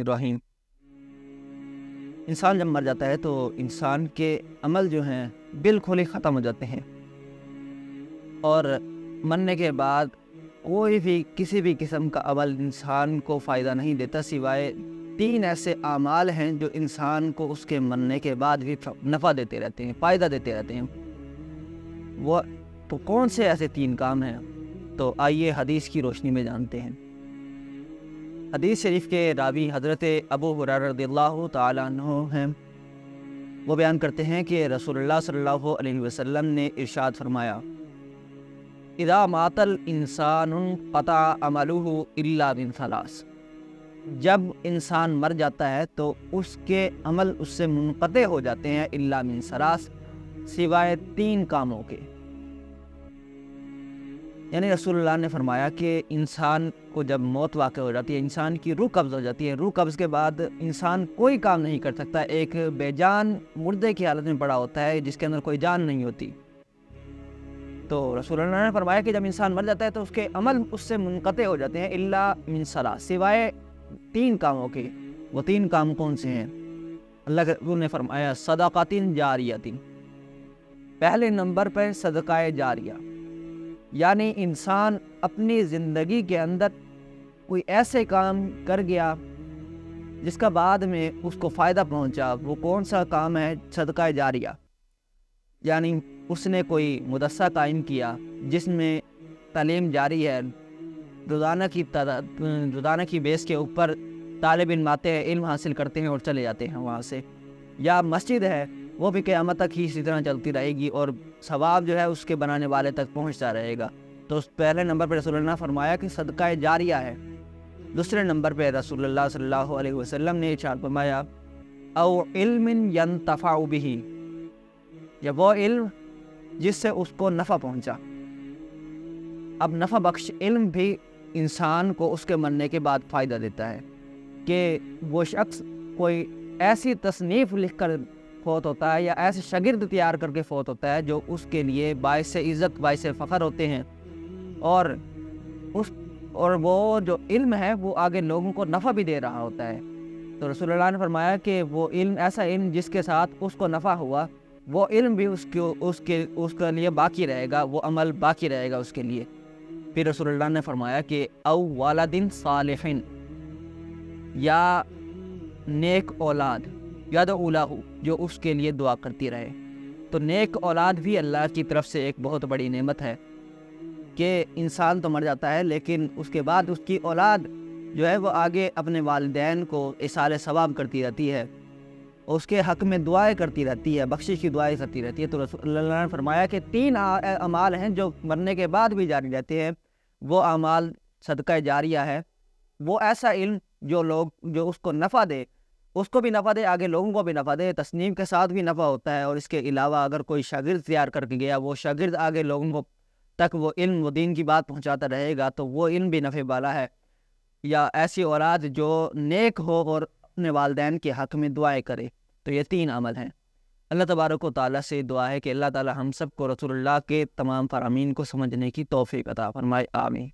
الرحمن الرحیم۔ انسان جب مر جاتا ہے تو انسان کے عمل جو ہیں بالکل ہی ختم ہو جاتے ہیں، اور مرنے کے بعد کوئی بھی کسی بھی قسم کا عمل انسان کو فائدہ نہیں دیتا، سوائے 3 ایسے اعمال ہیں جو انسان کو اس کے مرنے کے بعد بھی نفع دیتے رہتے ہیں، فائدہ دیتے رہتے ہیں۔ وہ تو کون سے ایسے 3 کام ہیں؟ تو آئیے حدیث کی روشنی میں جانتے ہیں۔ حدیث شریف کے راوی حضرت ابو ہریرہ رضی اللہ تعالیٰ عنہ ہیں۔ وہ بیان کرتے ہیں کہ رسول اللہ صلی اللہ علیہ وسلم نے ارشاد فرمایا، اذا مات الانسان انقطع عملہ الا من ثلاث، جب انسان مر جاتا ہے تو اس کے عمل اس سے منقطع ہو جاتے ہیں، الا من ثلاث، سوائے 3 کاموں کے۔ یعنی رسول اللہ نے فرمایا کہ انسان کو جب موت واقع ہو جاتی ہے، انسان کی روح قبض ہو جاتی ہے، روح قبض کے بعد انسان کوئی کام نہیں کر سکتا، ایک بے جان مردے کی حالت میں پڑا ہوتا ہے جس کے اندر کوئی جان نہیں ہوتی۔ تو رسول اللہ نے فرمایا کہ جب انسان مر جاتا ہے تو اس کے عمل اس سے منقطع ہو جاتے ہیں، الا من ثلاث، سوائے 3 کاموں کے۔ وہ 3 کام کون سے ہیں؟ اللہ کے رسول نے فرمایا صدقۃ جاریۃ، پہلے نمبر پہ صدقہ جاریہ، یعنی انسان اپنی زندگی کے اندر کوئی ایسے کام کر گیا جس کا بعد میں اس کو فائدہ پہنچا۔ وہ کون سا کام ہے؟ صدقہ جاریہ، یعنی اس نے کوئی مدرسہ قائم کیا جس میں تعلیم جاری ہے، روزانہ کی بیس کے اوپر طالب علم آتے ہیں، علم حاصل کرتے ہیں اور چلے جاتے ہیں وہاں سے، یا مسجد ہے وہ بھی قیامت تک ہی اسی طرح چلتی رہے گی اور ثواب جو ہے اس کے بنانے والے تک پہنچتا رہے گا۔ تو اس پہلے نمبر پہ رسول اللہ نے فرمایا کہ صدقہ جاریہ ہے۔ دوسرے نمبر پہ رسول اللہ صلی اللہ علیہ وسلم نے ارشاد فرمایا او علم ینتفع بہ، یا وہ علم جس سے اس کو نفع پہنچا۔ اب نفع بخش علم بھی انسان کو اس کے مرنے کے بعد فائدہ دیتا ہے، کہ وہ شخص کوئی ایسی تصنیف لکھ کر فوت ہوتا ہے یا ایسے شاگرد تیار کر کے فوت ہوتا ہے جو اس کے لیے باعث عزت باعث فخر ہوتے ہیں، اور وہ جو علم ہے وہ آگے لوگوں کو نفع بھی دے رہا ہوتا ہے۔ تو رسول اللہ نے فرمایا کہ وہ علم، ایسا علم جس کے ساتھ اس کو نفع ہوا، وہ علم بھی اس کے لیے باقی رہے گا، وہ عمل باقی رہے گا اس کے لیے۔ پھر رسول اللہ نے فرمایا کہ او والد صالح، یا نیک اولاد، یدعو لہ، جو اس کے لیے دعا کرتی رہے۔ تو نیک اولاد بھی اللہ کی طرف سے ایک بہت بڑی نعمت ہے، کہ انسان تو مر جاتا ہے لیکن اس کے بعد اس کی اولاد جو ہے وہ آگے اپنے والدین کو ایصال ثواب کرتی رہتی ہے، اس کے حق میں دعائیں کرتی رہتی ہے، بخشش کی دعائیں کرتی رہتی ہے۔ تو رسول اللہ نے فرمایا کہ 3 اعمال ہیں جو مرنے کے بعد بھی جاری رہتے ہیں۔ وہ اعمال صدقہ جاریہ ہے، وہ ایسا علم جو اس کو نفع دے، اس کو بھی نفع دے، آگے لوگوں کو بھی نفع دے، تصنیف کے ساتھ بھی نفع ہوتا ہے، اور اس کے علاوہ اگر کوئی شاگرد تیار کر کے گیا، وہ شاگرد آگے لوگوں کو تک وہ علم و دین کی بات پہنچاتا رہے گا، تو وہ علم بھی نفع والا ہے۔ یا ایسی اولاد جو نیک ہو اور اپنے والدین کے حق میں دعائیں کرے۔ تو یہ 3 عمل ہیں۔ اللہ تبارک و تعالیٰ سے دعا ہے کہ اللہ تعالیٰ ہم سب کو رسول اللہ کے تمام فرامین کو سمجھنے کی توفیق عطا فرمائے، آمین۔